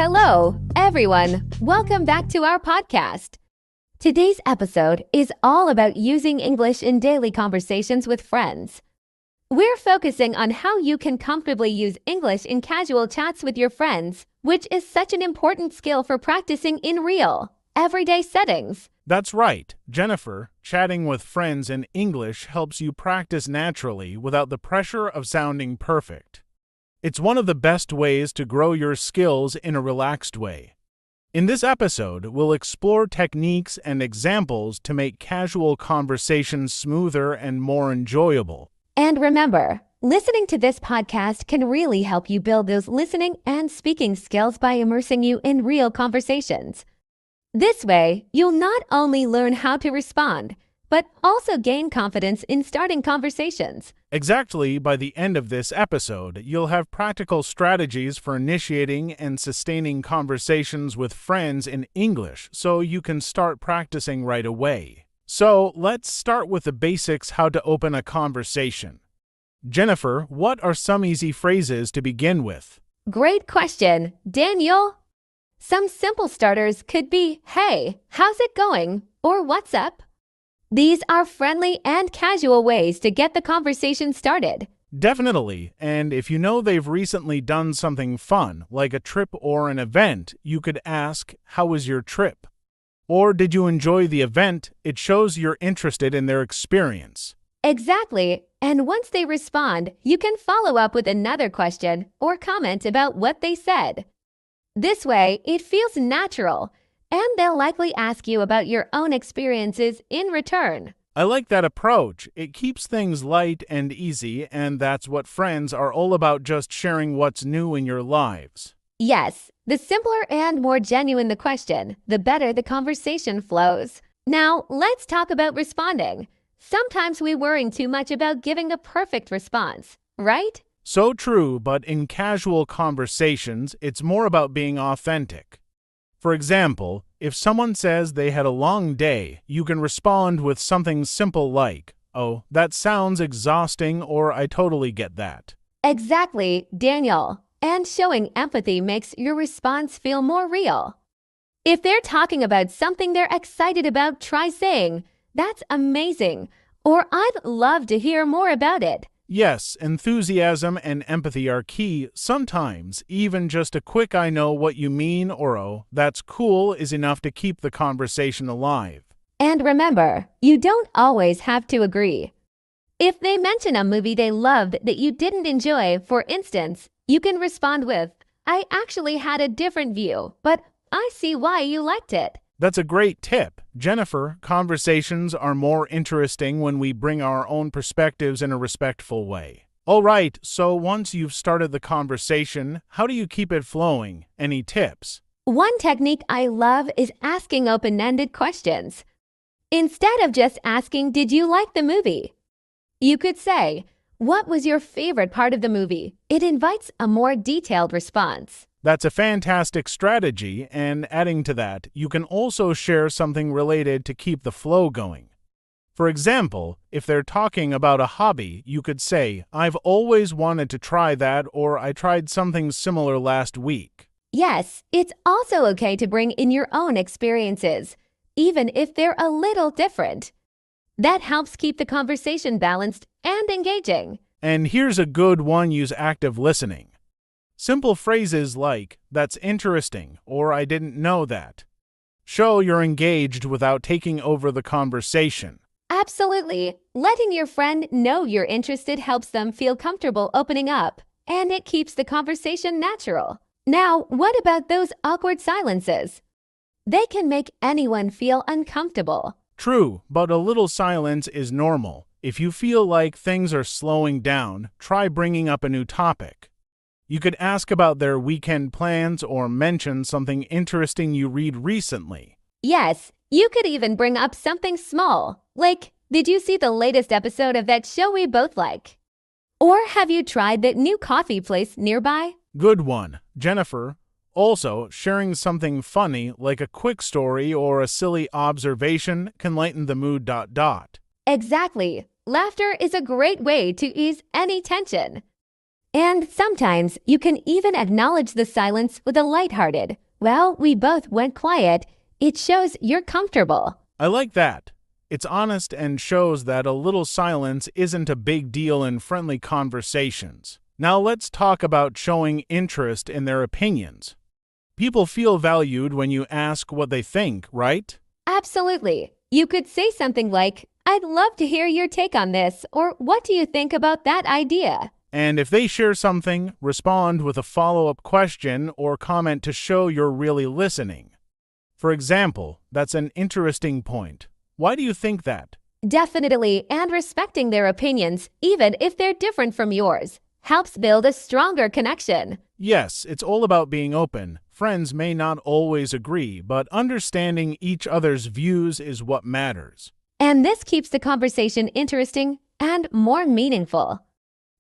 Hello, everyone. Welcome back to our podcast. Today's episode is all about using English in daily conversations with friends. We're focusing on how you can comfortably use English in casual chats with your friends, which is such an important skill for practicing in real, everyday settings. That's right, Jennifer. Chatting with friends in English helps you practice naturally without the pressure of sounding perfect. It's one of the best ways to grow your skills in a relaxed way. In this episode, we'll explore techniques and examples to make casual conversations smoother and more enjoyable. And remember, listening to this podcast can really help you build those listening and speaking skills by immersing you in real conversations. This way, you'll not only learn how to respond, but also gain confidence in starting conversations. Exactly, by the end of this episode, you'll have practical strategies for initiating and sustaining conversations with friends in English so you can start practicing right away. So, let's start with the basics: how to open a conversation. Jennifer, what are some easy phrases to begin with? Great question, Daniel. Some simple starters could be, "Hey, how's it going?" or "What's up?" These are friendly and casual ways to get the conversation started. Definitely, and if you know they've recently done something fun, like a trip or an event, you could ask, "How was your trip?" Or, "Did you enjoy the event?" It shows you're interested in their experience. Exactly, and once they respond, you can follow up with another question or comment about what they said. This way, it feels natural, and they'll likely ask you about your own experiences in return. I like that approach. It keeps things light and easy, and that's what friends are all about, just sharing what's new in your lives. Yes, the simpler and more genuine the question, the better the conversation flows. Now, let's talk about responding. Sometimes we worry too much about giving the perfect response, right? So true, but in casual conversations, it's more about being authentic. For example, if someone says they had a long day, you can respond with something simple like, "Oh, that sounds exhausting," or "I totally get that." Exactly, Daniel. And showing empathy makes your response feel more real. If they're talking about something they're excited about, try saying, "That's amazing," or "I'd love to hear more about it." Yes, enthusiasm and empathy are key. Sometimes, even just a quick "I know what you mean" or "Oh, that's cool" is enough to keep the conversation alive. And remember, you don't always have to agree. If they mention a movie they loved that you didn't enjoy, for instance, you can respond with, "I actually had a different view, but I see why you liked it." That's a great tip. Jennifer, conversations are more interesting when we bring our own perspectives in a respectful way. All right, so once you've started the conversation, how do you keep it flowing? Any tips? One technique I love is asking open-ended questions. Instead of just asking, "Did you like the movie?" you could say, "What was your favorite part of the movie?" It invites a more detailed response. That's a fantastic strategy, and adding to that, you can also share something related to keep the flow going. For example, if they're talking about a hobby, you could say, "I've always wanted to try that," or "I tried something similar last week." Yes, it's also okay to bring in your own experiences, even if they're a little different. That helps keep the conversation balanced and engaging. And here's a good one: use active listening. Simple phrases like, "That's interesting," or "I didn't know that," show you're engaged without taking over the conversation. Absolutely. Letting your friend know you're interested helps them feel comfortable opening up, and it keeps the conversation natural. Now, what about those awkward silences? They can make anyone feel uncomfortable. True, but a little silence is normal. If you feel like things are slowing down, try bringing up a new topic. You could ask about their weekend plans or mention something interesting you read recently. Yes, you could even bring up something small, like, "Did you see the latest episode of that show we both like?" Or, "Have you tried that new coffee place nearby?" Good one, Jennifer. Also, sharing something funny, like a quick story or a silly observation, can lighten the mood. Exactly. Laughter is a great way to ease any tension. And sometimes you can even acknowledge the silence with a lighthearted, "Well, we both went quiet." It shows you're comfortable. I like that. It's honest and shows that a little silence isn't a big deal in friendly conversations. Now let's talk about showing interest in their opinions. People feel valued when you ask what they think, right? Absolutely. You could say something like, "I'd love to hear your take on this," or "What do you think about that idea?" And if they share something, respond with a follow-up question or comment to show you're really listening. For example, "That's an interesting point. Why do you think that?" Definitely, and respecting their opinions, even if they're different from yours, helps build a stronger connection. Yes, it's all about being open. Friends may not always agree, but understanding each other's views is what matters. And this keeps the conversation interesting and more meaningful.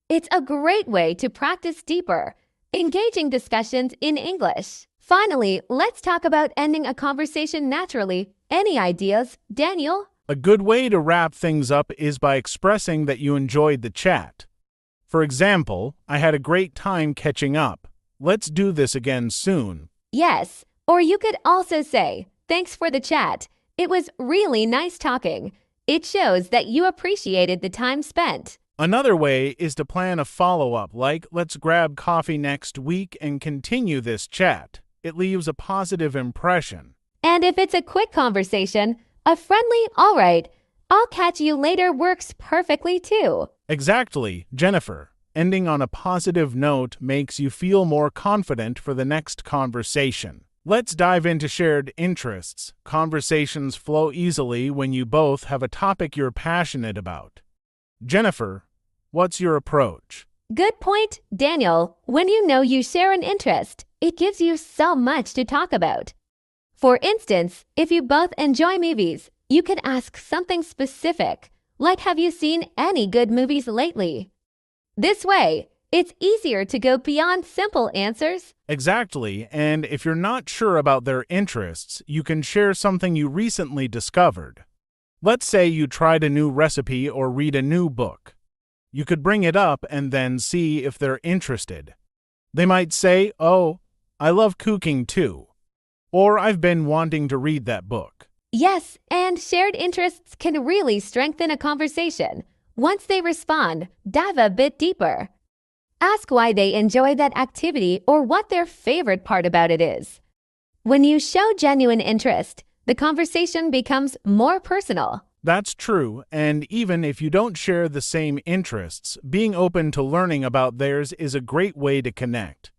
It's a great way to practice deeper, engaging discussions in English. Finally, let's talk about ending a conversation naturally. Any ideas, Daniel? A good way to wrap things up is by expressing that you enjoyed the chat. For example, "I had a great time catching up. Let's do this again soon." Yes, or you could also say, "Thanks for the chat. It was really nice talking." It shows that you appreciated the time spent. Another way is to plan a follow-up like, "Let's grab coffee next week and continue this chat." It leaves a positive impression. And if it's a quick conversation, a friendly "all right, I'll catch you later" works perfectly too. Exactly, Jennifer. Ending on a positive note makes you feel more confident for the next conversation. Let's dive into shared interests. Conversations flow easily when you both have a topic you're passionate about. Jennifer, what's your approach? Good point, Daniel. When you know you share an interest, it gives you so much to talk about. For instance, if you both enjoy movies, you can ask something specific, like, "Have you seen any good movies lately?" This way, it's easier to go beyond simple answers. Exactly, and if you're not sure about their interests, you can share something you recently discovered. Let's say you tried a new recipe or read a new book. You could bring it up and then see if they're interested. They might say, "Oh, I love cooking too," or "I've been wanting to read that book." Yes, and shared interests can really strengthen a conversation. Once they respond, dive a bit deeper. Ask why they enjoy that activity or what their favorite part about it is. When you show genuine interest, the conversation becomes more personal. That's true, and even if you don't share the same interests, being open to learning about theirs is a great way to connect.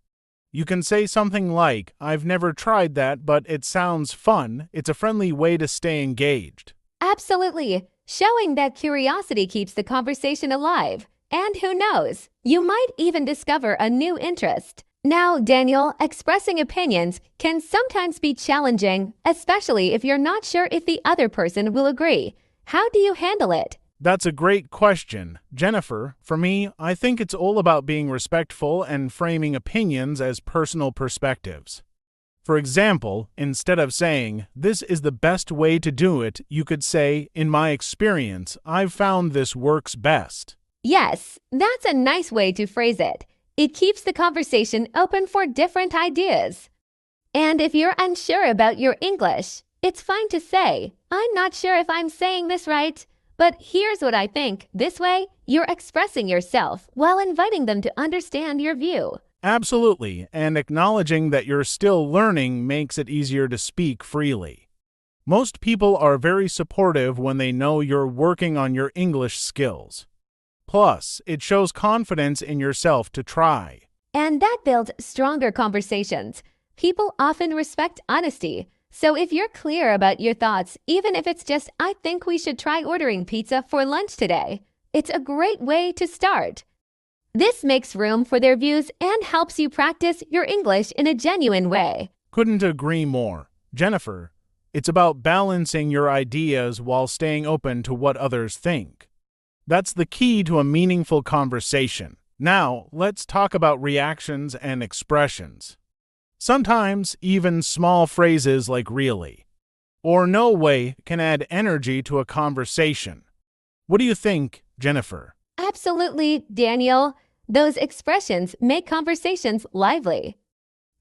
You can say something like, "I've never tried that, but it sounds fun." It's a friendly way to stay engaged. Absolutely. Showing that curiosity keeps the conversation alive. And who knows, you might even discover a new interest. Now, Daniel, expressing opinions can sometimes be challenging, especially if you're not sure if the other person will agree. How do you handle it? That's a great question, Jennifer. For me, I think it's all about being respectful and framing opinions as personal perspectives. For example, instead of saying, "This is the best way to do it," you could say, "In my experience, I've found this works best." Yes, that's a nice way to phrase it. It keeps the conversation open for different ideas. And if you're unsure about your English, it's fine to say, "I'm not sure if I'm saying this right, but here's what I think." This way, you're expressing yourself while inviting them to understand your view. Absolutely, and acknowledging that you're still learning makes it easier to speak freely. Most people are very supportive when they know you're working on your English skills. Plus, it shows confidence in yourself to try. And that builds stronger conversations. People often respect honesty. So if you're clear about your thoughts, even if it's just, "I think we should try ordering pizza for lunch today," it's a great way to start. This makes room for their views and helps you practice your English in a genuine way. Couldn't agree more. Jennifer, it's about balancing your ideas while staying open to what others think. That's the key to a meaningful conversation. Now, let's talk about reactions and expressions. Sometimes, even small phrases like "really" or "no way" can add energy to a conversation. What do you think, Jennifer? Absolutely, Daniel. those expressions make conversations lively.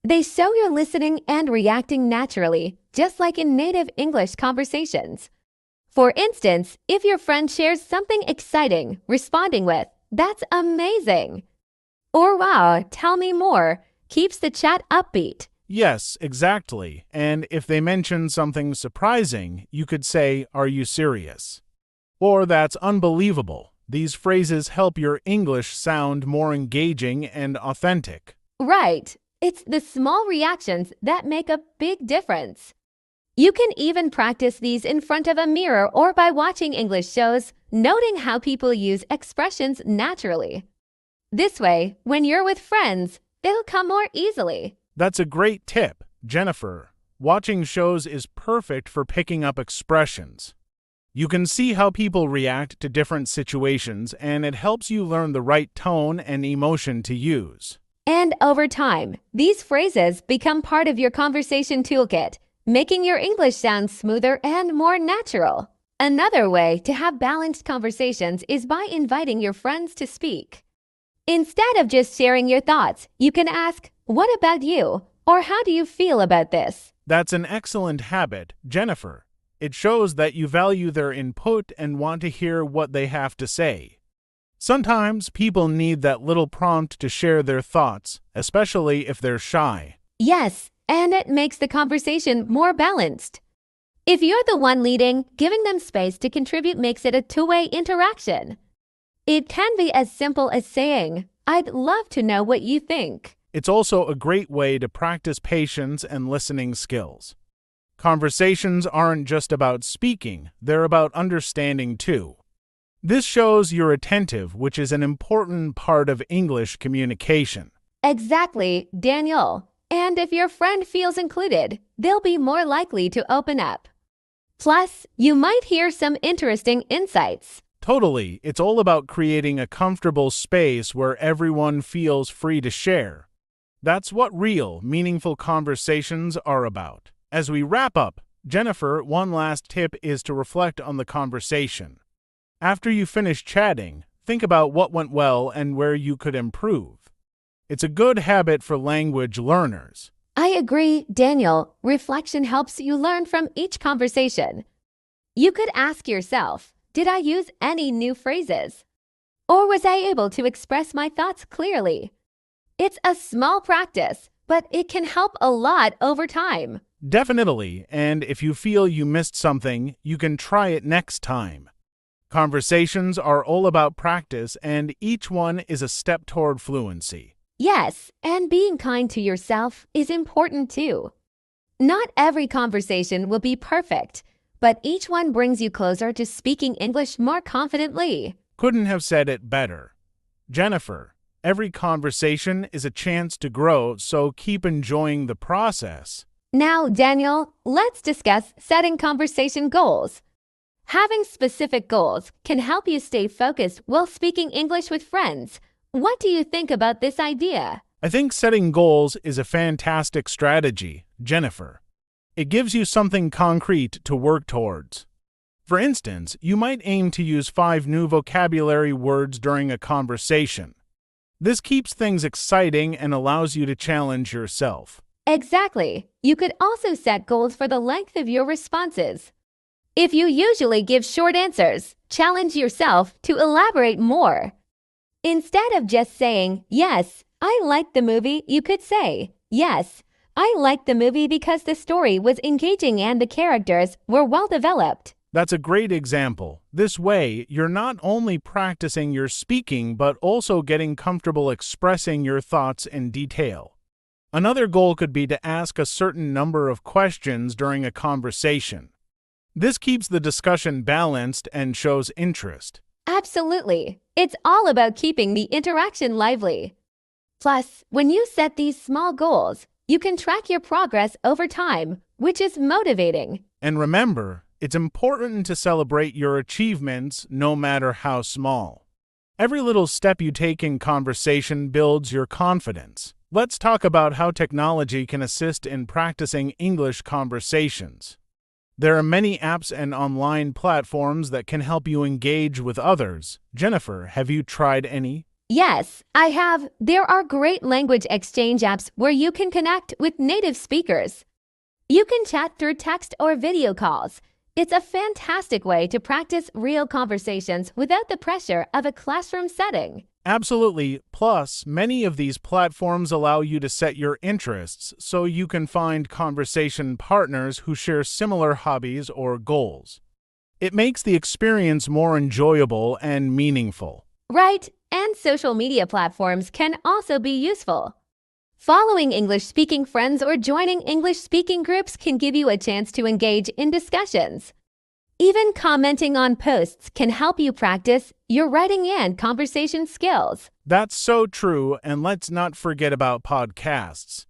They show you're listening and reacting naturally, just like in native English conversations. For instance, if your friend shares something exciting, responding with, "That's amazing," or "Wow, tell me more," keeps the chat upbeat. Yes, exactly. And if they mention something surprising, you could say, "Are you serious?" Or "That's unbelievable." These phrases help your English sound more engaging and authentic. Right. It's the small reactions that make a big difference. You can even practice these in front of a mirror or by watching English shows, noting how people use expressions naturally. This way, when you're with friends, they'll come more easily. That's a great tip, Jennifer. Watching shows is perfect for picking up expressions. You can see how people react to different situations, and it helps you learn the right tone and emotion to use. And over time, these phrases become part of your conversation toolkit, making your English sound smoother and more natural. Another way to have balanced conversations is by inviting your friends to speak. Instead of just sharing your thoughts, you can ask, "What about you?" or "How do you feel about this?" That's an excellent habit, Jennifer. It shows that you value their input and want to hear what they have to say. Sometimes people need that little prompt to share their thoughts, especially if they're shy. Yes, and it makes the conversation more balanced. If you're the one leading, giving them space to contribute makes it a two-way interaction. It can be as simple as saying, "I'd love to know what you think." It's also a great way to practice patience and listening skills. Conversations aren't just about speaking, they're about understanding too. This shows you're attentive, which is an important part of English communication. Exactly, Daniel. And if your friend feels included, they'll be more likely to open up. Plus, you might hear some interesting insights. Totally, it's all about creating a comfortable space where everyone feels free to share. That's what real, meaningful conversations are about. As we wrap up, Jennifer, one last tip is to reflect on the conversation. After you finish chatting, think about what went well and where you could improve. It's a good habit for language learners. I agree, Daniel. Reflection helps you learn from each conversation. You could ask yourself, did I use any new phrases? Or was I able to express my thoughts clearly? It's a small practice, but it can help a lot over time. Definitely, and if you feel you missed something, you can try it next time. Conversations are all about practice, and each one is a step toward fluency. Yes, and being kind to yourself is important too. Not every conversation will be perfect, but each one brings you closer to speaking English more confidently. Couldn't have said it better. Jennifer, every conversation is a chance to grow, so keep enjoying the process. Now, Daniel, let's discuss setting conversation goals. Having specific goals can help you stay focused while speaking English with friends. What do you think about this idea? I think setting goals is a fantastic strategy, Jennifer. It gives you something concrete to work towards. For instance, you might aim to use 5 new vocabulary words during a conversation. This keeps things exciting and allows you to challenge yourself. Exactly. You could also set goals for the length of your responses. If you usually give short answers, challenge yourself to elaborate more. Instead of just saying, "Yes, I liked the movie," you could say, "Yes, I liked the movie because the story was engaging and the characters were well developed." That's a great example. This way, you're not only practicing your speaking, but also getting comfortable expressing your thoughts in detail. Another goal could be to ask a certain number of questions during a conversation. This keeps the discussion balanced and shows interest. Absolutely. It's all about keeping the interaction lively. Plus, when you set these small goals, you can track your progress over time, which is motivating. And remember, it's important to celebrate your achievements no matter how small. Every little step you take in conversation builds your confidence. Let's talk about how technology can assist in practicing English conversations. There are many apps and online platforms that can help you engage with others. Jennifer, have you tried any? Yes, I have. There are great language exchange apps where you can connect with native speakers. You can chat through text or video calls. It's a fantastic way to practice real conversations without the pressure of a classroom setting. Absolutely. Plus, many of these platforms allow you to set your interests so you can find conversation partners who share similar hobbies or goals. It makes the experience more enjoyable and meaningful. Right, and social media platforms can also be useful. Following English-speaking friends or joining English-speaking groups can give you a chance to engage in discussions. Even commenting on posts can help you practice your writing and conversation skills. That's so true, and let's not forget about podcasts.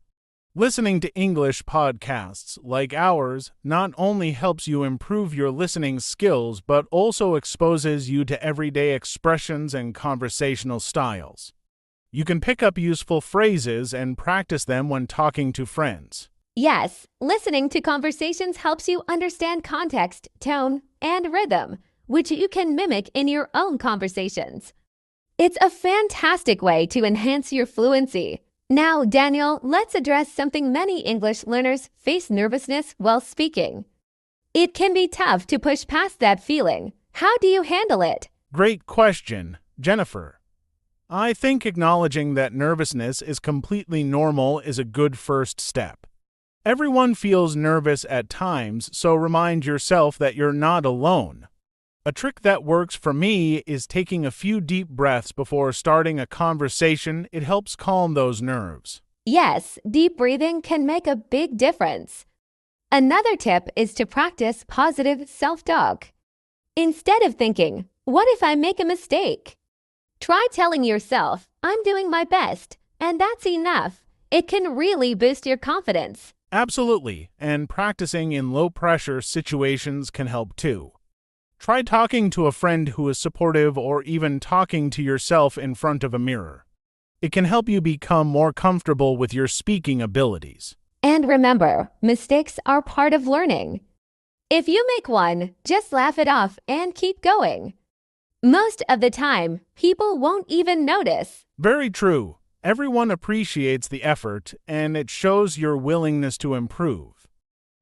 Listening to English podcasts like ours not only helps you improve your listening skills but also exposes you to everyday expressions and conversational styles. You can pick up useful phrases and practice them when talking to friends. Yes, listening to conversations helps you understand context, tone, and rhythm, which you can mimic in your own conversations. It's a fantastic way to enhance your fluency. Now, Daniel, let's address something many English learners face: nervousness while speaking. It can be tough to push past that feeling. How do you handle it? Great question, Jennifer. I think acknowledging that nervousness is completely normal is a good first step. Everyone feels nervous at times, so remind yourself that you're not alone. A trick that works for me is taking a few deep breaths before starting a conversation. It helps calm those nerves. Yes, deep breathing can make a big difference. Another tip is to practice positive self-talk. Instead of thinking, "What if I make a mistake?" try telling yourself, "I'm doing my best," and that's enough. It can really boost your confidence. Absolutely, and practicing in low-pressure situations can help too. Try talking to a friend who is supportive or even talking to yourself in front of a mirror. It can help you become more comfortable with your speaking abilities. And remember, mistakes are part of learning. If you make one, just laugh it off and keep going. Most of the time, people won't even notice. Very true. Everyone appreciates the effort, and it shows your willingness to improve.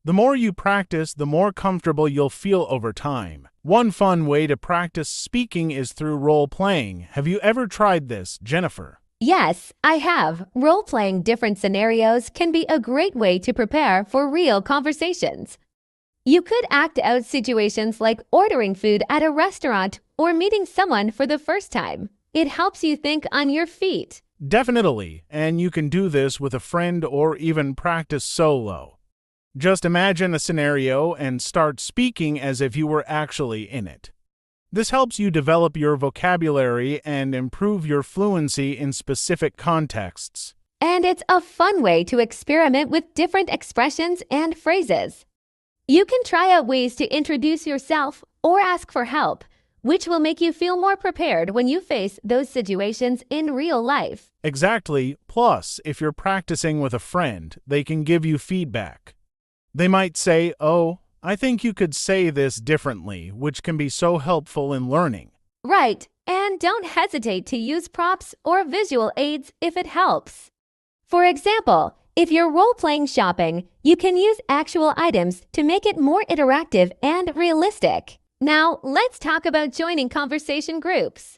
The more you practice, the more comfortable you'll feel over time. One fun way to practice speaking is through role-playing. Have you ever tried this, Jennifer? Yes, I have. Role-playing different scenarios can be a great way to prepare for real conversations. You could act out situations like ordering food at a restaurant or meeting someone for the first time. It helps you think on your feet. Definitely, and you can do this with a friend or even practice solo. Just imagine a scenario and start speaking as if you were actually in it. This helps you develop your vocabulary and improve your fluency in specific contexts. And it's a fun way to experiment with different expressions and phrases. You can try out ways to introduce yourself or ask for help, which will make you feel more prepared when you face those situations in real life. Exactly. Plus, if you're practicing with a friend, they can give you feedback. They might say, "Oh, I think you could say this differently," which can be so helpful in learning. Right, and don't hesitate to use props or visual aids if it helps. For example, if you're role-playing shopping, you can use actual items to make it more interactive and realistic. Now, let's talk about joining conversation groups.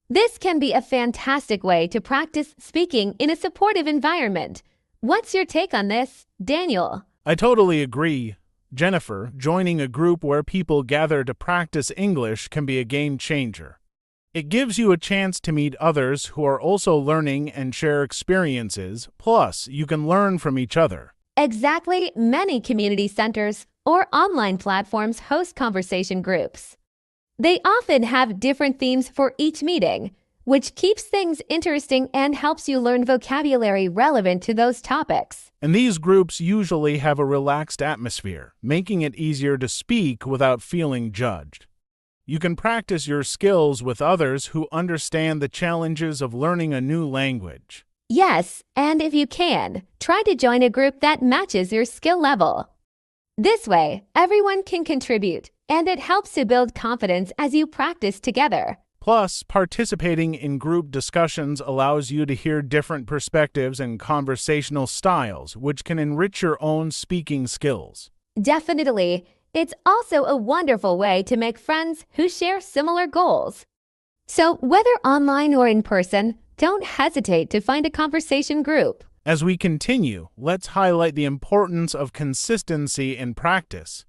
This can be a fantastic way to practice speaking in a supportive environment. What's your take on this, Daniel? I totally agree. Jennifer, joining a group where people gather to practice English can be a game changer. It gives you a chance to meet others who are also learning and share experiences, plus you can learn from each other. Exactly, many community centers or online platforms host conversation groups. They often have different themes for each meeting, which keeps things interesting and helps you learn vocabulary relevant to those topics. And these groups usually have a relaxed atmosphere, making it easier to speak without feeling judged. You can practice your skills with others who understand the challenges of learning a new language. Yes, and if you can, try to join a group that matches your skill level. This way, everyone can contribute, and it helps to build confidence as you practice together. Plus, participating in group discussions allows you to hear different perspectives and conversational styles, which can enrich your own speaking skills. Definitely. It's also a wonderful way to make friends who share similar goals. So, whether online or in person, don't hesitate to find a conversation group. As we continue, let's highlight the importance of consistency in practice.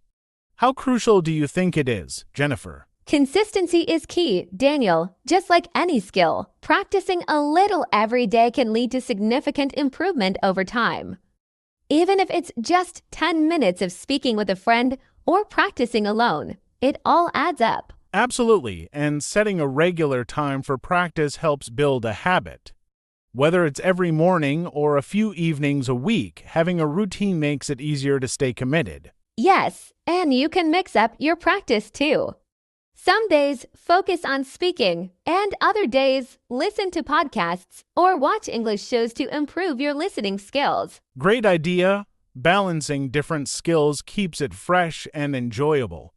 How crucial do you think it is, Jennifer? Consistency is key, Daniel. Just like any skill, practicing a little every day can lead to significant improvement over time. Even if it's just 10 minutes of speaking with a friend or practicing alone, it all adds up. Absolutely, and setting a regular time for practice helps build a habit. Whether it's every morning or a few evenings a week, having a routine makes it easier to stay committed. Yes, and you can mix up your practice too. Some days focus on speaking, and other days listen to podcasts or watch English shows to improve your listening skills. Great idea! Balancing different skills keeps it fresh and enjoyable.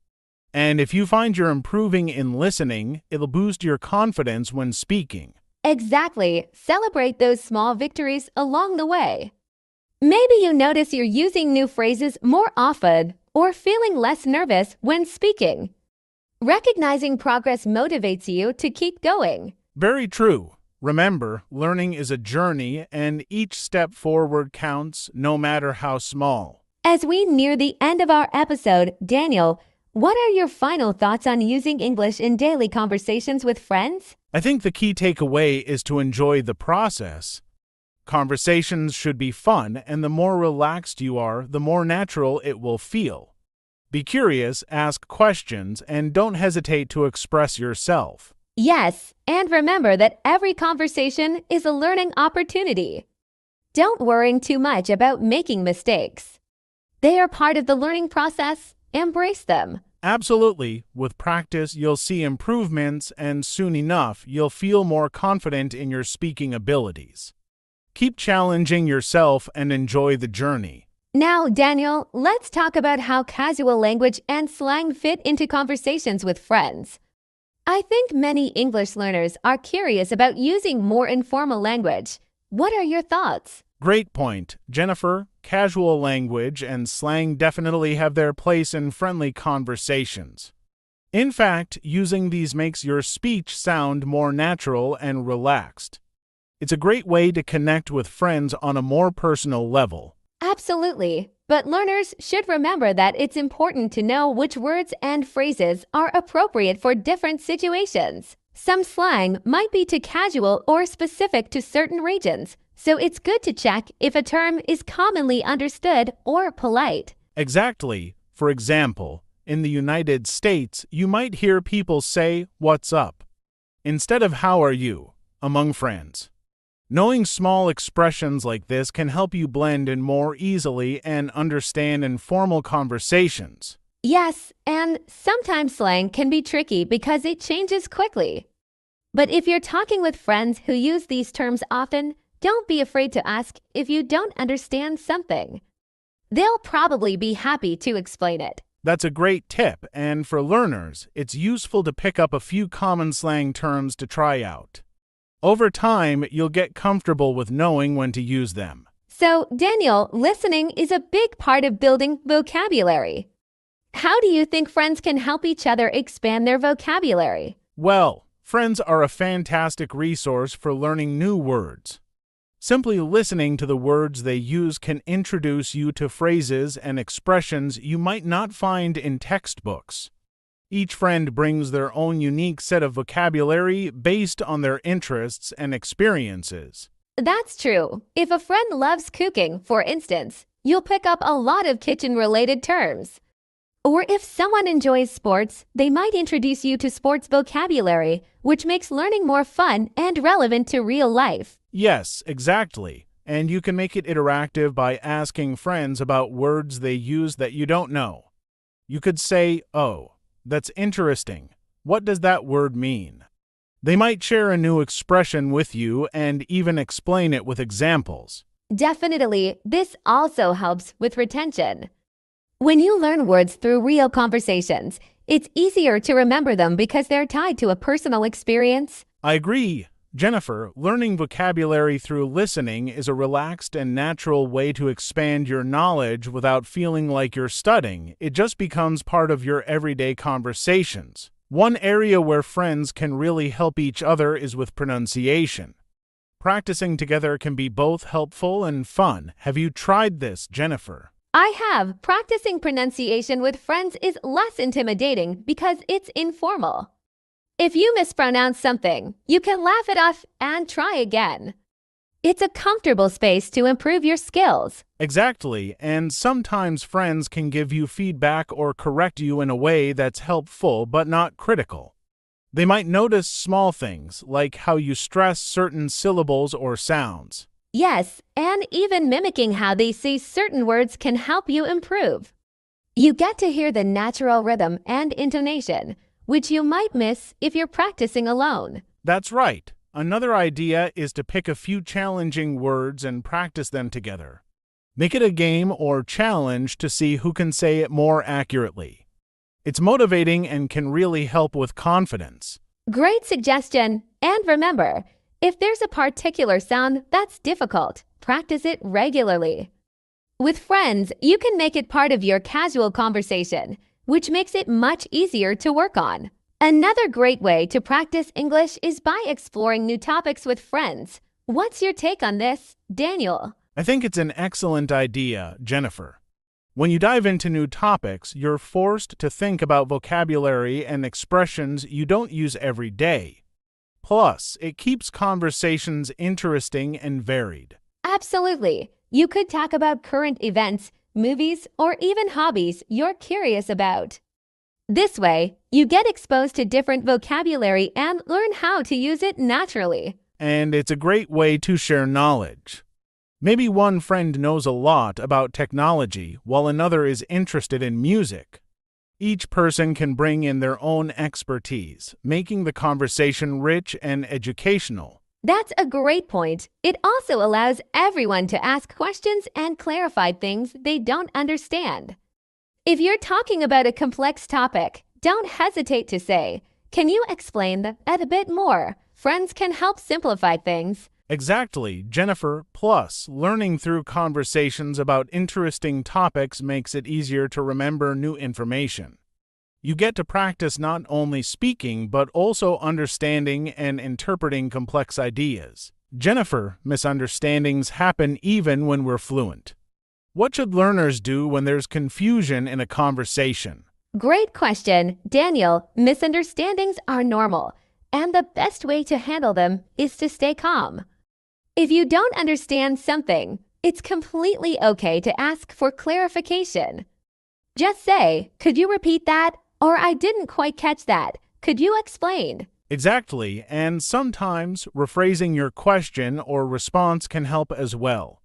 And if you find you're improving in listening, it'll boost your confidence when speaking. Exactly. Celebrate those small victories along the way. Maybe you notice you're using new phrases more often or feeling less nervous when speaking. Recognizing progress motivates you to keep going. Very true. Remember, learning is a journey, and each step forward counts, no matter how small. As we near the end of our episode, Daniel, what are your final thoughts on using English in daily conversations with friends? I think the key takeaway is to enjoy the process. Conversations should be fun, and the more relaxed you are, the more natural it will feel. Be curious, ask questions, and don't hesitate to express yourself. Yes, and remember that every conversation is a learning opportunity. Don't worry too much about making mistakes. They are part of the learning process. Embrace them. Absolutely. With practice, you'll see improvements, and soon enough, you'll feel more confident in your speaking abilities. Keep challenging yourself and enjoy the journey. Now, Daniel, let's talk about how casual language and slang fit into conversations with friends. I think many English learners are curious about using more informal language. What are your thoughts? Great point, Jennifer. Casual language and slang definitely have their place in friendly conversations. In fact, using these makes your speech sound more natural and relaxed. It's a great way to connect with friends on a more personal level. Absolutely, but learners should remember that it's important to know which words and phrases are appropriate for different situations. Some slang might be too casual or specific to certain regions, so it's good to check if a term is commonly understood or polite. Exactly. For example, in the United States, you might hear people say, "What's up?" instead of "How are you?" among friends. Knowing small expressions like this can help you blend in more easily and understand informal conversations. Yes, and sometimes slang can be tricky because it changes quickly. But if you're talking with friends who use these terms often, don't be afraid to ask if you don't understand something. They'll probably be happy to explain it. That's a great tip, and for learners, it's useful to pick up a few common slang terms to try out. Over time, you'll get comfortable with knowing when to use them. So, Daniel, listening is a big part of building vocabulary. How do you think friends can help each other expand their vocabulary? Well, friends are a fantastic resource for learning new words. Simply listening to the words they use can introduce you to phrases and expressions you might not find in textbooks. Each friend brings their own unique set of vocabulary based on their interests and experiences. That's true. If a friend loves cooking, for instance, you'll pick up a lot of kitchen-related terms. Or if someone enjoys sports, they might introduce you to sports vocabulary, which makes learning more fun and relevant to real life. Yes, exactly. And you can make it interactive by asking friends about words they use that you don't know. You could say, "Oh, that's interesting. What does that word mean?" They might share a new expression with you and even explain it with examples. Definitely, this also helps with retention. When you learn words through real conversations, It's easier to remember them because they're tied to a personal experience. I agree. Jennifer, learning vocabulary through listening is a relaxed and natural way to expand your knowledge without feeling like you're studying. It just becomes part of your everyday conversations. One area where friends can really help each other is with pronunciation. Practicing together can be both helpful and fun. Have you tried this, Jennifer? I have. Practicing pronunciation with friends is less intimidating because it's informal. If you mispronounce something, you can laugh it off and try again. It's a comfortable space to improve your skills. Exactly, and sometimes friends can give you feedback or correct you in a way that's helpful but not critical. They might notice small things, like how you stress certain syllables or sounds. Yes, and even mimicking how they say certain words can help you improve. You get to hear the natural rhythm and intonation, which you might miss if you're practicing alone. That's right. Another idea is to pick a few challenging words and practice them together. Make it a game or challenge to see who can say it more accurately. It's motivating and can really help with confidence. Great suggestion. And remember, if there's a particular sound that's difficult, practice it regularly. With friends, you can make it part of your casual conversation, which makes it much easier to work on. Another great way to practice English is by exploring new topics with friends. What's your take on this, Daniel? I think it's an excellent idea, Jennifer. When you dive into new topics, you're forced to think about vocabulary and expressions you don't use every day. Plus, it keeps conversations interesting and varied. Absolutely. You could talk about current events, movies, or even hobbies you're curious about. This way, you get exposed to different vocabulary and learn how to use it naturally. And it's a great way to share knowledge. Maybe one friend knows a lot about technology while another is interested in music. Each person can bring in their own expertise, making the conversation rich and educational. That's a great point. It also allows everyone to ask questions and clarify things they don't understand. If you're talking about a complex topic, don't hesitate to say, "Can you explain that a bit more?" Friends can help simplify things. Exactly, Jennifer. Plus, learning through conversations about interesting topics makes it easier to remember new information. You get to practice not only speaking, but also understanding and interpreting complex ideas. Jennifer, misunderstandings happen even when we're fluent. What should learners do when there's confusion in a conversation? Great question, Daniel. Misunderstandings are normal, and the best way to handle them is to stay calm. If you don't understand something, it's completely okay to ask for clarification. Just say, "Could you repeat that?" Or "I didn't quite catch that. Could you explain?" Exactly, and sometimes rephrasing your question or response can help as well.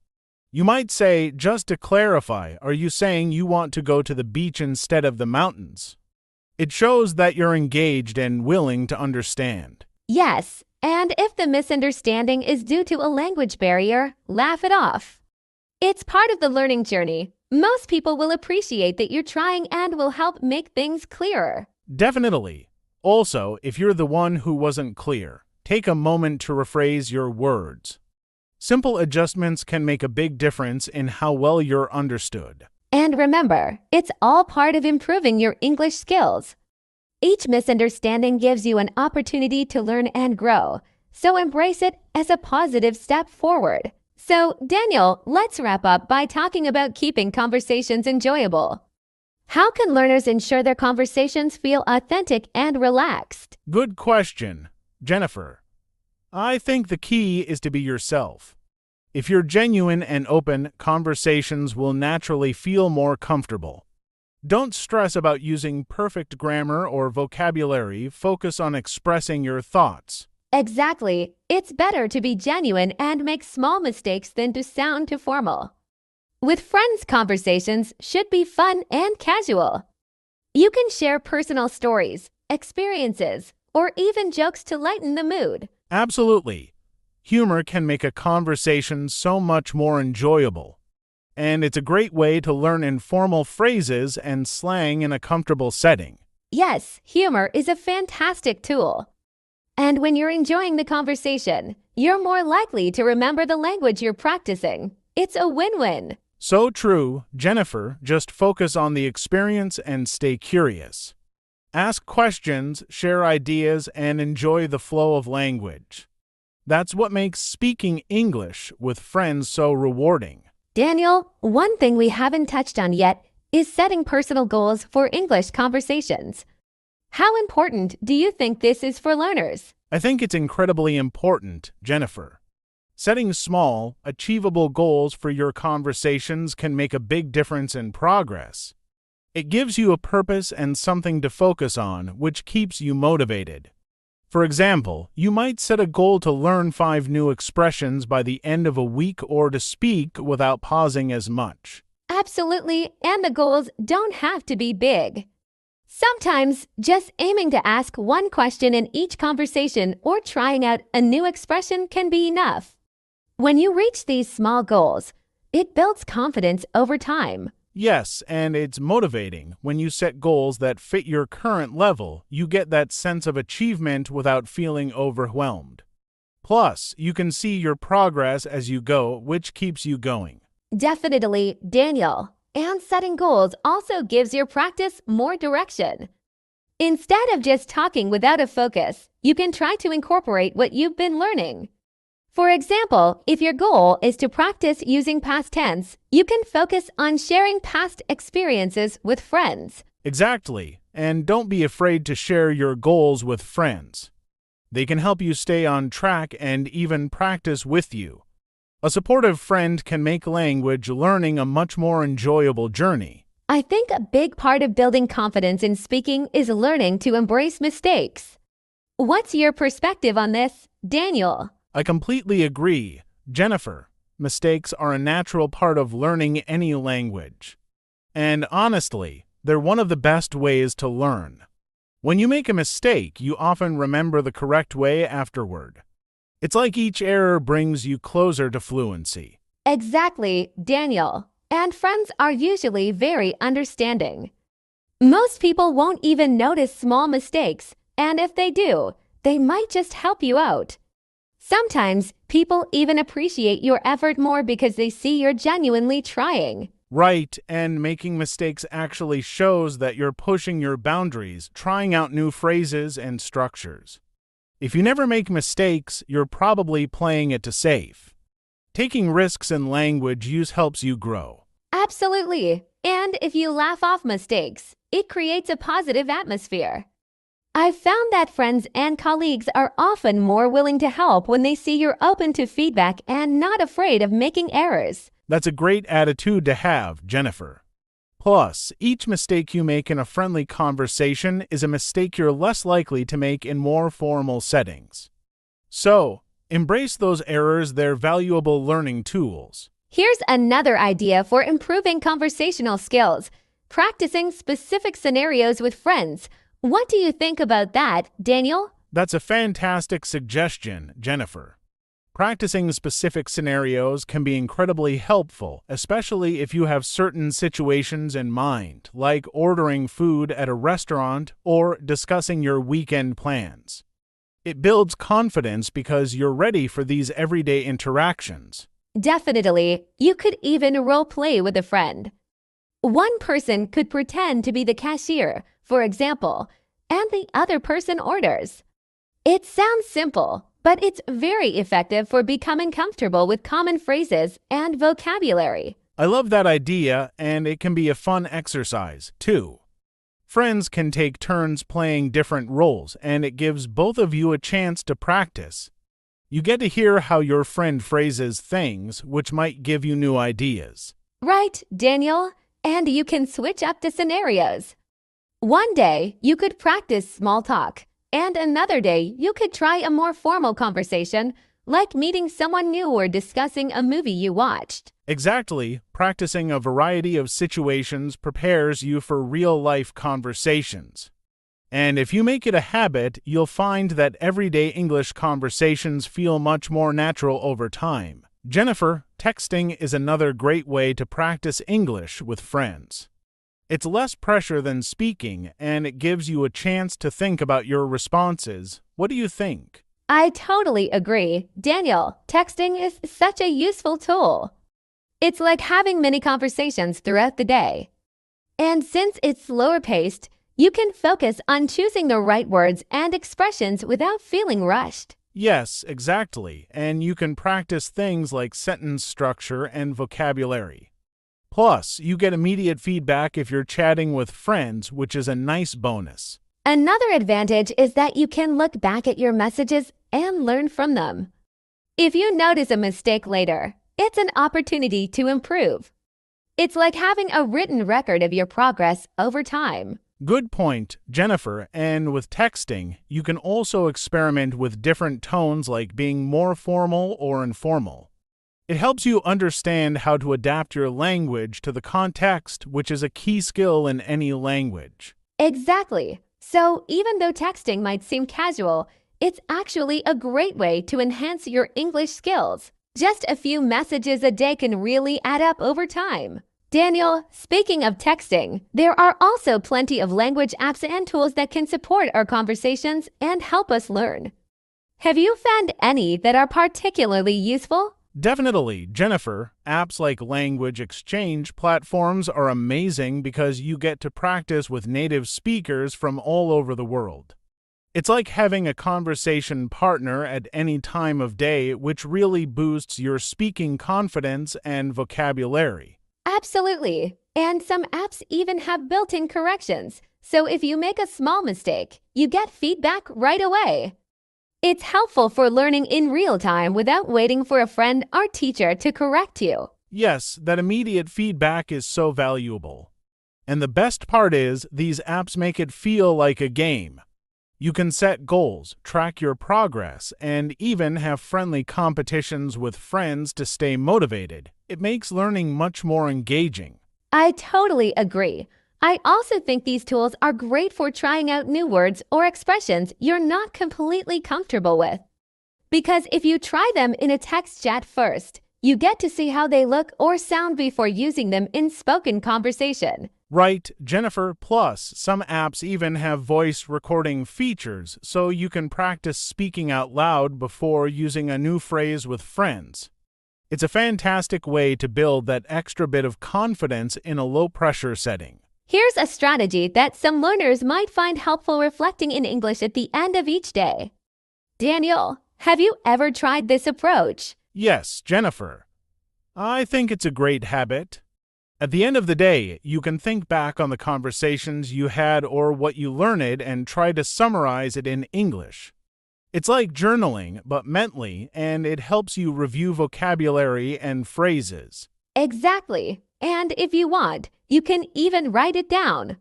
You might say, "Just to clarify, are you saying you want to go to the beach instead of the mountains?" It shows that you're engaged and willing to understand. Yes, and if the misunderstanding is due to a language barrier, laugh it off. It's part of the learning journey. Most people will appreciate that you're trying and will help make things clearer. Definitely. Also, if you're the one who wasn't clear, take a moment to rephrase your words. Simple adjustments can make a big difference in how well you're understood. And remember, it's all part of improving your English skills. Each misunderstanding gives you an opportunity to learn and grow, so embrace it as a positive step forward. So, Daniel, let's wrap up by talking about keeping conversations enjoyable. How can learners ensure their conversations feel authentic and relaxed? Good question, Jennifer. I think the key is to be yourself. If you're genuine and open, conversations will naturally feel more comfortable. Don't stress about using perfect grammar or vocabulary. Focus on expressing your thoughts. Exactly. It's better to be genuine and make small mistakes than to sound too formal. With friends, conversations should be fun and casual. You can share personal stories, experiences, or even jokes to lighten the mood. Absolutely. Humor can make a conversation so much more enjoyable. And it's a great way to learn informal phrases and slang in a comfortable setting. Yes, humor is a fantastic tool. And when you're enjoying the conversation, you're more likely to remember the language you're practicing. It's a win-win. So true, Jennifer. Just focus on the experience and stay curious. Ask questions, share ideas, and enjoy the flow of language. That's what makes speaking English with friends so rewarding. Daniel, one thing we haven't touched on yet is setting personal goals for English conversations. How important do you think this is for learners? I think it's incredibly important, Jennifer. Setting small, achievable goals for your conversations can make a big difference in progress. It gives you a purpose and something to focus on, which keeps you motivated. For example, you might set a goal to learn 5 new expressions by the end of a week or to speak without pausing as much. Absolutely, and the goals don't have to be big. Sometimes, just aiming to ask one question in each conversation or trying out a new expression can be enough. When you reach these small goals, it builds confidence over time. Yes, and it's motivating. When you set goals that fit your current level, you get that sense of achievement without feeling overwhelmed. Plus, you can see your progress as you go, which keeps you going. Definitely, Daniel. And setting goals also gives your practice more direction. Instead of just talking without a focus, you can try to incorporate what you've been learning. For example, if your goal is to practice using past tense, you can focus on sharing past experiences with friends. Exactly, and don't be afraid to share your goals with friends. They can help you stay on track and even practice with you. A supportive friend can make language learning a much more enjoyable journey. I think a big part of building confidence in speaking is learning to embrace mistakes. What's your perspective on this, Daniel? I completely agree, Jennifer. Mistakes are a natural part of learning any language. And honestly, they're one of the best ways to learn. When you make a mistake, you often remember the correct way afterward. It's like each error brings you closer to fluency. Exactly, Daniel. And friends are usually very understanding. Most people won't even notice small mistakes, and if they do, they might just help you out. Sometimes, people even appreciate your effort more because they see you're genuinely trying. Right, and making mistakes actually shows that you're pushing your boundaries, trying out new phrases and structures. If you never make mistakes, you're probably playing it safe. Taking risks in language use helps you grow. Absolutely. And if you laugh off mistakes, it creates a positive atmosphere. I've found that friends and colleagues are often more willing to help when they see you're open to feedback and not afraid of making errors. That's a great attitude to have, Jennifer. Plus, each mistake you make in a friendly conversation is a mistake you're less likely to make in more formal settings. So, embrace those errors, they're valuable learning tools. Here's another idea for improving conversational skills: practicing specific scenarios with friends. What do you think about that, Daniel? That's a fantastic suggestion, Jennifer. Practicing specific scenarios can be incredibly helpful, especially if you have certain situations in mind, like ordering food at a restaurant or discussing your weekend plans. It builds confidence because you're ready for these everyday interactions. Definitely. You could even role play with a friend. One person could pretend to be the cashier, for example, and the other person orders. It sounds simple, but it's very effective for becoming comfortable with common phrases and vocabulary. I love that idea, and it can be a fun exercise, too. Friends can take turns playing different roles, and it gives both of you a chance to practice. You get to hear how your friend phrases things, which might give you new ideas. Right, Daniel? And you can switch up the scenarios. One day, you could practice small talk, and another day, you could try a more formal conversation, like meeting someone new or discussing a movie you watched. Exactly. Practicing a variety of situations prepares you for real-life conversations. And if you make it a habit, you'll find that everyday English conversations feel much more natural over time. Jennifer, texting is another great way to practice English with friends. It's less pressure than speaking, and it gives you a chance to think about your responses. What do you think? I totally agree. Daniel, texting is such a useful tool. It's like having mini conversations throughout the day. And since it's slower paced, you can focus on choosing the right words and expressions without feeling rushed. Yes, exactly, and you can practice things like sentence structure and vocabulary. Plus, you get immediate feedback if you're chatting with friends, which is a nice bonus. Another advantage is that you can look back at your messages and learn from them. If you notice a mistake later, it's an opportunity to improve. It's like having a written record of your progress over time. Good point, Jennifer, and with texting, you can also experiment with different tones like being more formal or informal. It helps you understand how to adapt your language to the context, which is a key skill in any language. Exactly. So even though texting might seem casual, it's actually a great way to enhance your English skills. Just a few messages a day can really add up over time. Daniel, speaking of texting, there are also plenty of language apps and tools that can support our conversations and help us learn. Have you found any that are particularly useful? Definitely, Jennifer. Apps like language exchange platforms are amazing because you get to practice with native speakers from all over the world. It's like having a conversation partner at any time of day, which really boosts your speaking confidence and vocabulary. Absolutely. And some apps even have built-in corrections, so if you make a small mistake, you get feedback right away. It's helpful for learning in real time without waiting for a friend or teacher to correct you. Yes, that immediate feedback is so valuable. And the best part is, these apps make it feel like a game. You can set goals, track your progress, and even have friendly competitions with friends to stay motivated. It makes learning much more engaging. I totally agree. I also think these tools are great for trying out new words or expressions you're not completely comfortable with. Because if you try them in a text chat first, you get to see how they look or sound before using them in spoken conversation. Right, Jennifer. Plus, some apps even have voice recording features, so you can practice speaking out loud before using a new phrase with friends. It's a fantastic way to build that extra bit of confidence in a low-pressure setting. Here's a strategy that some learners might find helpful: reflecting in English at the end of each day. Daniel, have you ever tried this approach? Yes, Jennifer. I think it's a great habit. At the end of the day, you can think back on the conversations you had or what you learned and try to summarize it in English. It's like journaling, but mentally, and it helps you review vocabulary and phrases. Exactly. And if you want, you can even write it down.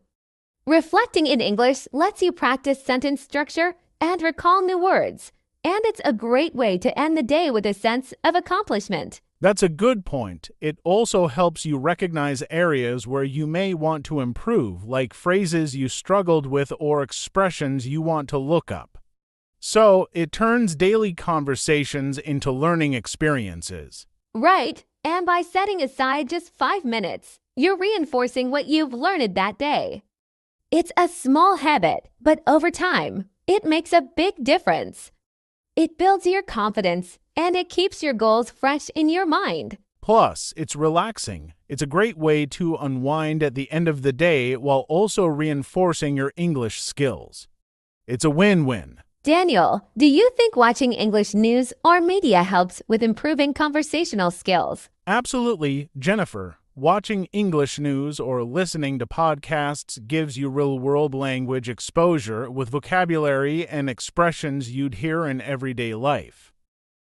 Reflecting in English lets you practice sentence structure and recall new words, and it's a great way to end the day with a sense of accomplishment. That's a good point. It also helps you recognize areas where you may want to improve, like phrases you struggled with or expressions you want to look up. So, it turns daily conversations into learning experiences. Right, and by setting aside just 5 minutes, you're reinforcing what you've learned that day. It's a small habit, but over time, it makes a big difference. It builds your confidence, and it keeps your goals fresh in your mind. Plus, it's relaxing. It's a great way to unwind at the end of the day while also reinforcing your English skills. It's a win-win. Daniel, do you think watching English news or media helps with improving conversational skills? Absolutely, Jennifer. Watching English news or listening to podcasts gives you real-world language exposure with vocabulary and expressions you'd hear in everyday life.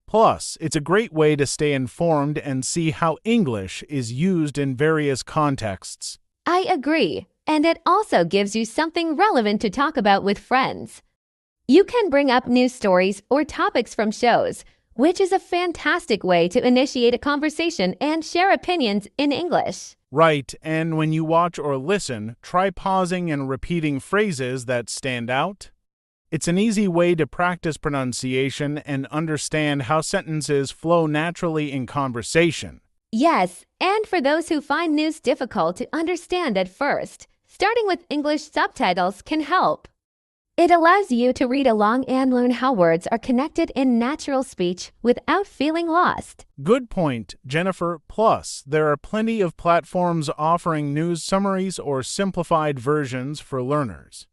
Plus, it's a great way to stay informed and see how English is used in various contexts. I agree, and it also gives you something relevant to talk about with friends. You can bring up news stories or topics from shows, which is a fantastic way to initiate a conversation and share opinions in English. Right, and when you watch or listen, try pausing and repeating phrases that stand out. It's an easy way to practice pronunciation and understand how sentences flow naturally in conversation. Yes, and for those who find news difficult to understand at first, starting with English subtitles can help. It allows you to read along and learn how words are connected in natural speech without feeling lost. Good point, Jennifer. Plus, there are plenty of platforms offering news summaries or simplified versions for learners.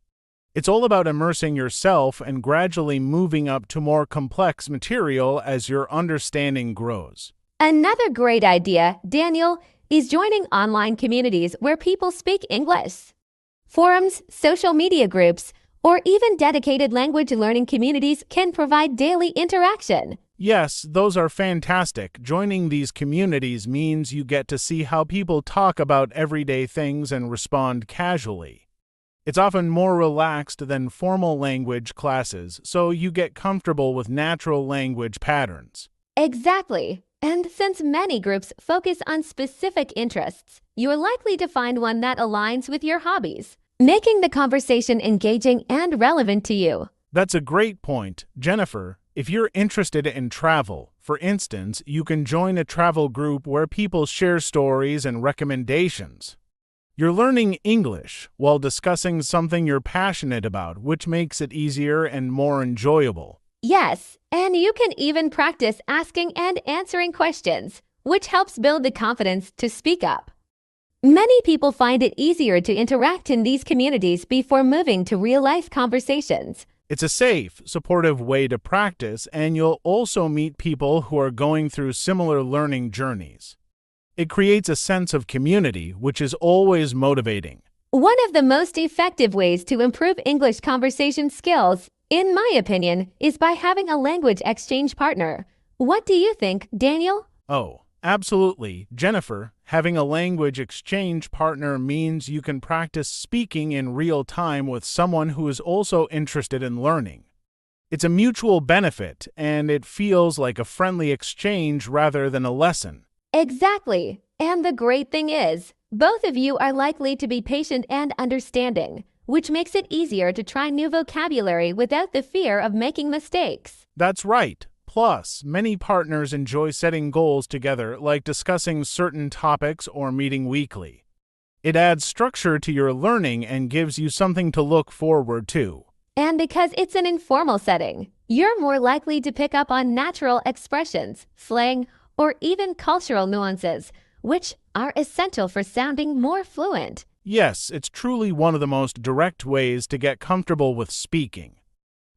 It's all about immersing yourself and gradually moving up to more complex material as your understanding grows. Another great idea, Daniel, is joining online communities where people speak English. Forums, social media groups, or even dedicated language learning communities can provide daily interaction. Yes, those are fantastic. Joining these communities means you get to see how people talk about everyday things and respond casually. It's often more relaxed than formal language classes, so you get comfortable with natural language patterns. Exactly. And since many groups focus on specific interests, you're likely to find one that aligns with your hobbies, making the conversation engaging and relevant to you. That's a great point, Jennifer. If you're interested in travel, for instance, you can join a travel group where people share stories and recommendations. You're learning English while discussing something you're passionate about, which makes it easier and more enjoyable. Yes, and you can even practice asking and answering questions, which helps build the confidence to speak up. Many people find it easier to interact in these communities before moving to real-life conversations. It's a safe, supportive way to practice, and you'll also meet people who are going through similar learning journeys. It creates a sense of community, which is always motivating. One of the most effective ways to improve English conversation skills, in my opinion, is by having a language exchange partner. What do you think, Daniel? Oh, absolutely, Jennifer. Having a language exchange partner means you can practice speaking in real time with someone who is also interested in learning. It's a mutual benefit, and it feels like a friendly exchange rather than a lesson. Exactly. And the great thing is, both of you are likely to be patient and understanding, which makes it easier to try new vocabulary without the fear of making mistakes. That's right. Plus, many partners enjoy setting goals together, like discussing certain topics or meeting weekly. It adds structure to your learning and gives you something to look forward to. And because it's an informal setting, you're more likely to pick up on natural expressions, slang, or even cultural nuances, which are essential for sounding more fluent. Yes, it's truly one of the most direct ways to get comfortable with speaking.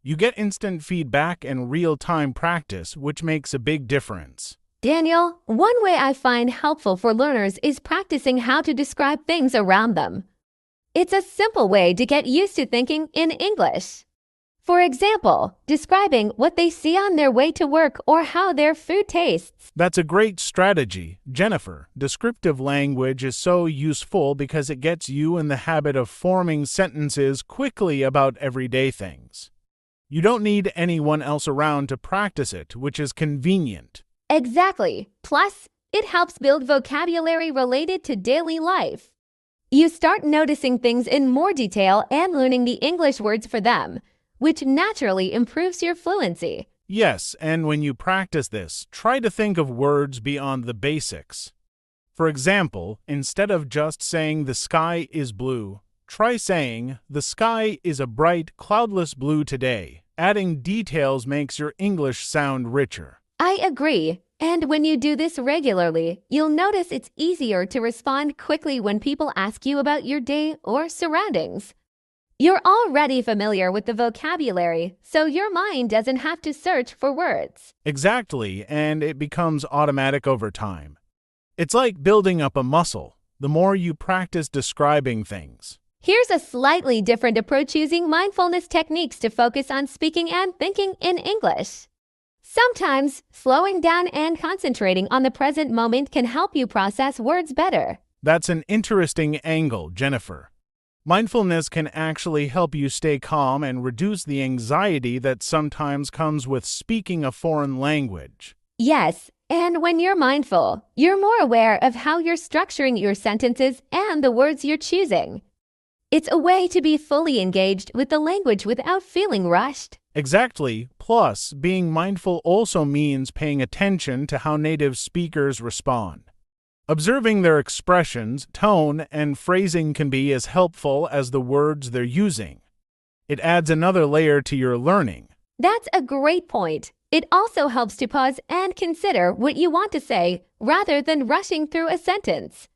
You get instant feedback and real-time practice, which makes a big difference. Daniel, one way I find helpful for learners is practicing how to describe things around them. It's a simple way to get used to thinking in English. For example, describing what they see on their way to work or how their food tastes. That's a great strategy, Jennifer. Descriptive language is so useful because it gets you in the habit of forming sentences quickly about everyday things. You don't need anyone else around to practice it, which is convenient. Exactly. Plus, it helps build vocabulary related to daily life. You start noticing things in more detail and learning the English words for them, which naturally improves your fluency. Yes, and when you practice this, try to think of words beyond the basics. For example, instead of just saying the sky is blue, try saying the sky is a bright, cloudless blue today. Adding details makes your English sound richer. I agree. And when you do this regularly, you'll notice it's easier to respond quickly when people ask you about your day or surroundings. You're already familiar with the vocabulary, so your mind doesn't have to search for words. Exactly, and it becomes automatic over time. It's like building up a muscle. The more you practice describing things. Here's a slightly different approach using mindfulness techniques to focus on speaking and thinking in English. Sometimes, slowing down and concentrating on the present moment can help you process words better. That's an interesting angle, Jennifer. Mindfulness can actually help you stay calm and reduce the anxiety that sometimes comes with speaking a foreign language. Yes, and when you're mindful, you're more aware of how you're structuring your sentences and the words you're choosing. It's a way to be fully engaged with the language without feeling rushed. Exactly. Plus, being mindful also means paying attention to how native speakers respond. Observing their expressions, tone, and phrasing can be as helpful as the words they're using. It adds another layer to your learning. That's a great point. It also helps to pause and consider what you want to say rather than rushing through a sentence.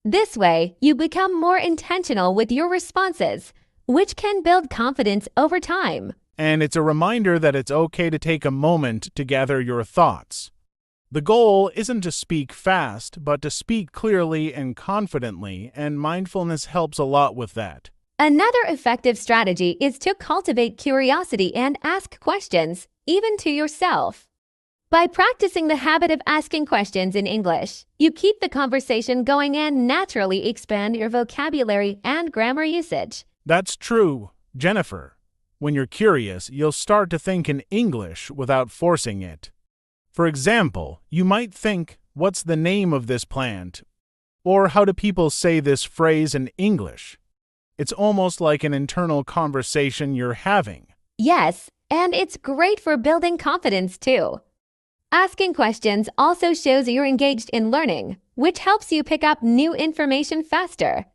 This way, you become more intentional with your responses, which can build confidence over time. And it's a reminder that it's okay to take a moment to gather your thoughts. The goal isn't to speak fast, but to speak clearly and confidently, and mindfulness helps a lot with that. Another effective strategy is to cultivate curiosity and ask questions, even to yourself. By practicing the habit of asking questions in English, you keep the conversation going and naturally expand your vocabulary and grammar usage. That's true, Jennifer. When you're curious, you'll start to think in English without forcing it. For example, you might think, "What's the name of this plant?" Or "How do people say this phrase in English?" It's almost like an internal conversation you're having. Yes, and it's great for building confidence too. Asking questions also shows you're engaged in learning, which helps you pick up new information faster.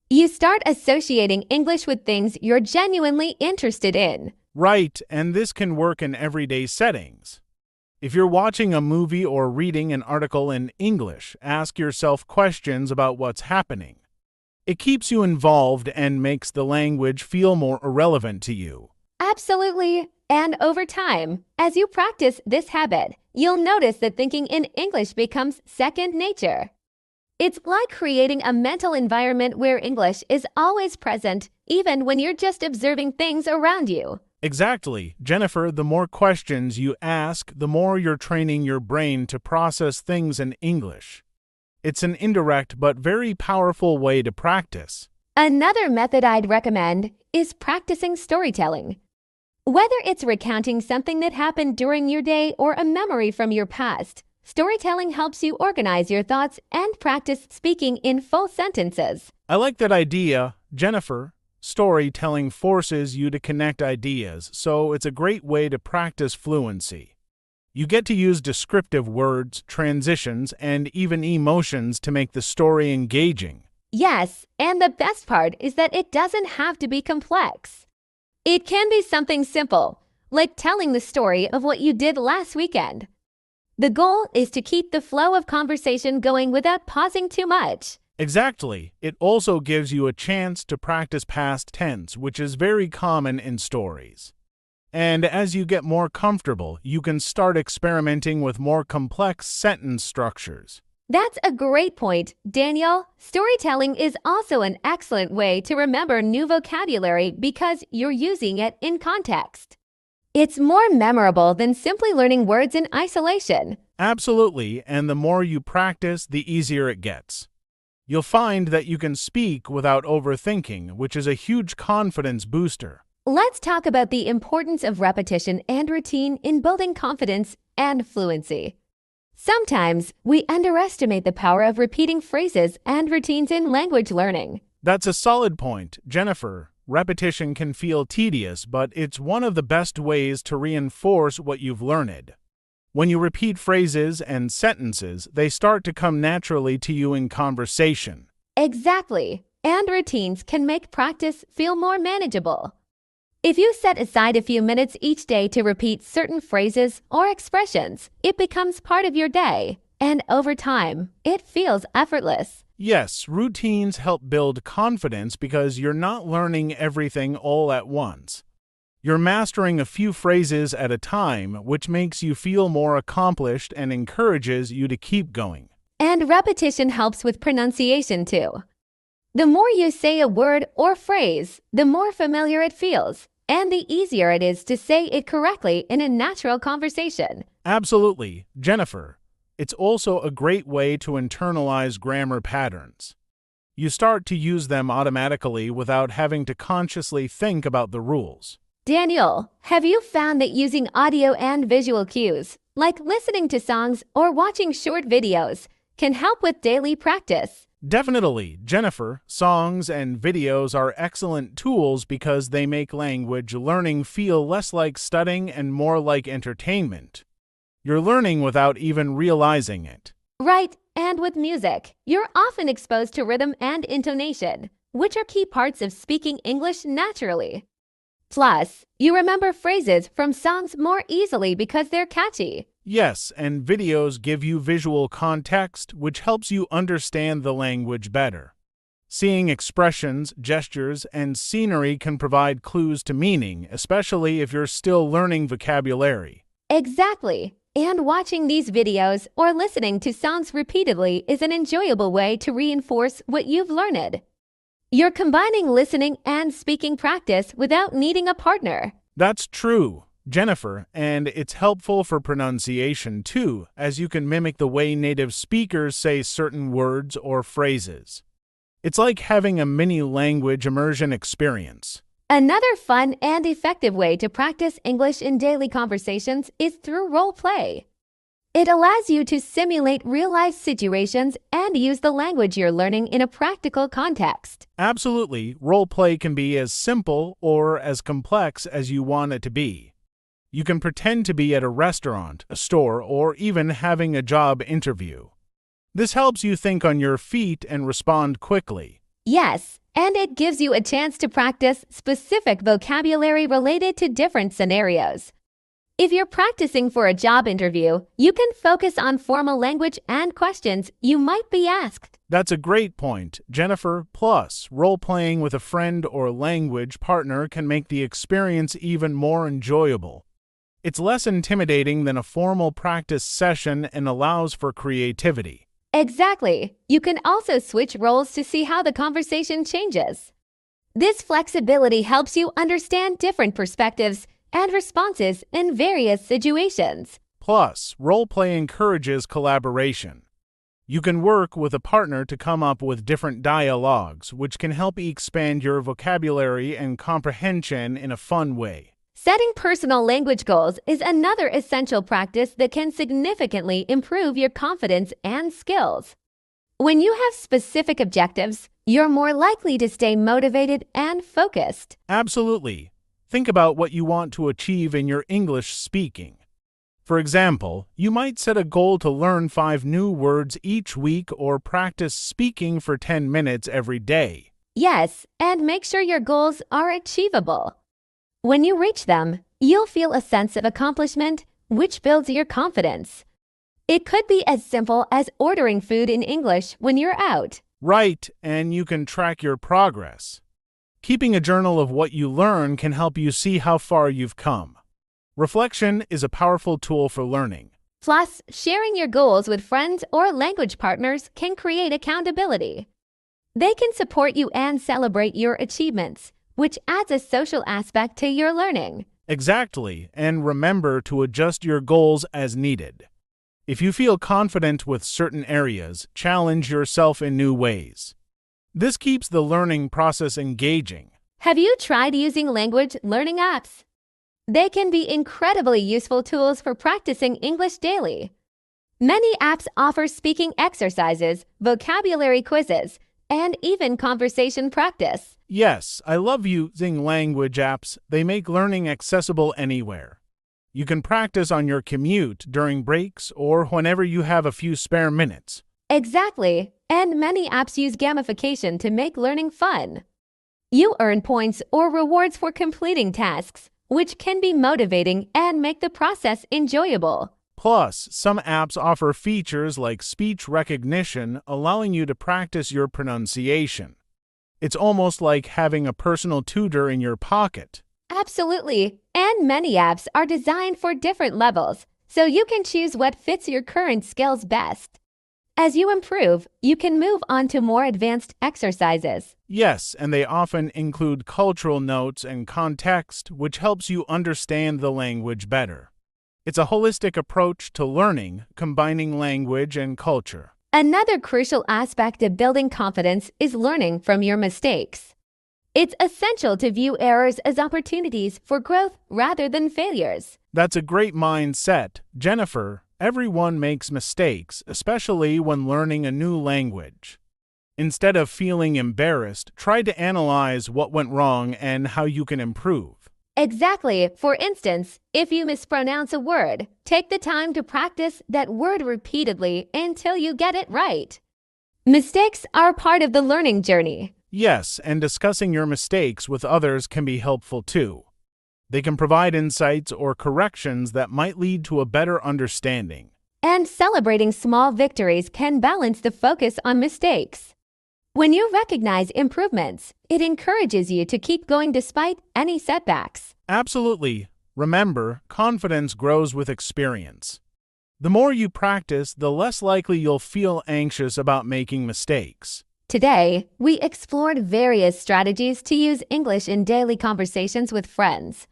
You start associating English with things you're genuinely interested in. Right, and this can work in everyday settings. If you're watching a movie or reading an article in English, ask yourself questions about what's happening. It keeps you involved and makes the language feel more relevant to you. Absolutely. And over time, as you practice this habit, you'll notice that thinking in English becomes second nature. It's like creating a mental environment where English is always present, even when you're just observing things around you. Exactly. Jennifer, the more questions you ask, the more you're training your brain to process things in English. It's an indirect but very powerful way to practice. Another method I'd recommend is practicing storytelling. Whether it's recounting something that happened during your day or a memory from your past, storytelling helps you organize your thoughts and practice speaking in full sentences. I like that idea, Jennifer. Storytelling forces you to connect ideas, so it's a great way to practice fluency. You get to use descriptive words, transitions, and even emotions to make the story engaging. Yes, and the best part is that it doesn't have to be complex. It can be something simple, like telling the story of what you did last weekend. The goal is to keep the flow of conversation going without pausing too much. Exactly. It also gives you a chance to practice past tense, which is very common in stories. And as you get more comfortable, you can start experimenting with more complex sentence structures. That's a great point, Daniel. Storytelling is also an excellent way to remember new vocabulary because you're using it in context. It's more memorable than simply learning words in isolation. Absolutely, and the more you practice, the easier it gets. You'll find that you can speak without overthinking, which is a huge confidence booster. Let's talk about the importance of repetition and routine in building confidence and fluency. Sometimes we underestimate the power of repeating phrases and routines in language learning. That's a solid point, Jennifer. Repetition can feel tedious, but it's one of the best ways to reinforce what you've learned. When you repeat phrases and sentences, they start to come naturally to you in conversation. Exactly, and routines can make practice feel more manageable. If you set aside a few minutes each day to repeat certain phrases or expressions, it becomes part of your day, and over time, it feels effortless. Yes, routines help build confidence because you're not learning everything all at once. You're mastering a few phrases at a time, which makes you feel more accomplished and encourages you to keep going. And repetition helps with pronunciation too. The more you say a word or phrase, the more familiar it feels, and the easier it is to say it correctly in a natural conversation. Absolutely, Jennifer. It's also a great way to internalize grammar patterns. You start to use them automatically without having to consciously think about the rules. Daniel, have you found that using audio and visual cues, like listening to songs or watching short videos, can help with daily practice? Definitely, Jennifer. Songs and videos are excellent tools because they make language learning feel less like studying and more like entertainment. You're learning without even realizing it. Right, And with music, you're often exposed to rhythm and intonation, which are key parts of speaking English naturally. Plus, you remember phrases from songs more easily because they're catchy. Yes, and videos give you visual context, which helps you understand the language better. Seeing expressions, gestures, and scenery can provide clues to meaning, especially if you're still learning vocabulary. Exactly. And watching these videos or listening to songs repeatedly is an enjoyable way to reinforce what you've learned. You're combining listening and speaking practice without needing a partner. That's true, Jennifer, and it's helpful for pronunciation too, as you can mimic the way native speakers say certain words or phrases. It's like having a mini language immersion experience. Another fun and effective way to practice English in daily conversations is through role play. It allows you to simulate real-life situations and use the language you're learning in a practical context. Absolutely, role play can be as simple or as complex as you want it to be. You can pretend to be at a restaurant, a store, or even having a job interview. This helps you think on your feet and respond quickly. Yes, and it gives you a chance to practice specific vocabulary related to different scenarios. If you're practicing for a job interview, you can focus on formal language and questions you might be asked. That's a great point, Jennifer. Plus, role-playing with a friend or language partner can make the experience even more enjoyable. It's less intimidating than a formal practice session and allows for creativity. Exactly. You can also switch roles to see how the conversation changes. This flexibility helps you understand different perspectives and responses in various situations. Plus, role-play encourages collaboration. You can work with a partner to come up with different dialogues, which can help expand your vocabulary and comprehension in a fun way. Setting personal language goals is another essential practice that can significantly improve your confidence and skills. When you have specific objectives, you're more likely to stay motivated and focused. Absolutely. Think about what you want to achieve in your English speaking. For example, you might set a goal to learn 5 new words each week or practice speaking for 10 minutes every day. Yes, and make sure your goals are achievable. When you reach them, you'll feel a sense of accomplishment, which builds your confidence. It could be as simple as ordering food in English when you're out. Right, and you can track your progress. Keeping a journal of what you learn can help you see how far you've come. Reflection is a powerful tool for learning. Plus, sharing your goals with friends or language partners can create accountability. They can support you and celebrate your achievements, which adds a social aspect to your learning. Exactly, and remember to adjust your goals as needed. If you feel confident with certain areas, challenge yourself in new ways. This keeps the learning process engaging. Have you tried using language learning apps? They can be incredibly useful tools for practicing English daily. Many apps offer speaking exercises, vocabulary quizzes, and even conversation practice. Yes, I love using language apps. They make learning accessible anywhere. You can practice on your commute, during breaks, or whenever you have a few spare minutes. Exactly, and many apps use gamification to make learning fun. You earn points or rewards for completing tasks, which can be motivating and make the process enjoyable. Plus, some apps offer features like speech recognition, allowing you to practice your pronunciation. It's almost like having a personal tutor in your pocket. Absolutely, and many apps are designed for different levels, so you can choose what fits your current skills best. As you improve, you can move on to more advanced exercises. Yes, and they often include cultural notes and context, which helps you understand the language better. It's a holistic approach to learning, combining language and culture. Another crucial aspect of building confidence is learning from your mistakes. It's essential to view errors as opportunities for growth rather than failures. That's a great mindset, Jennifer. Everyone makes mistakes, especially when learning a new language. Instead of feeling embarrassed, try to analyze what went wrong and how you can improve. Exactly. For instance, if you mispronounce a word, take the time to practice that word repeatedly until you get it right. Mistakes are part of the learning journey. Yes, and discussing your mistakes with others can be helpful too. They can provide insights or corrections that might lead to a better understanding. And celebrating small victories can balance the focus on mistakes. When you recognize improvements, it encourages you to keep going despite any setbacks. Absolutely. Remember, confidence grows with experience. The more you practice, the less likely you'll feel anxious about making mistakes. Today, we explored various strategies to use English in daily conversations with friends.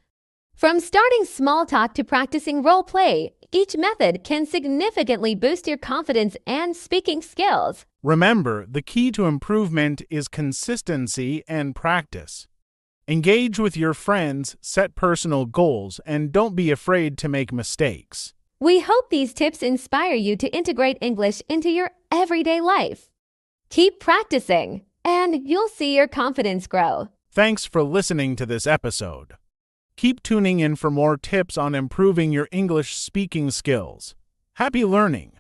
From starting small talk to practicing role play, each method can significantly boost your confidence and speaking skills. Remember, the key to improvement is consistency and practice. Engage with your friends, set personal goals, and don't be afraid to make mistakes. We hope these tips inspire you to integrate English into your everyday life. Keep practicing, and you'll see your confidence grow. Thanks for listening to this episode. Keep tuning in for more tips on improving your English speaking skills. Happy learning!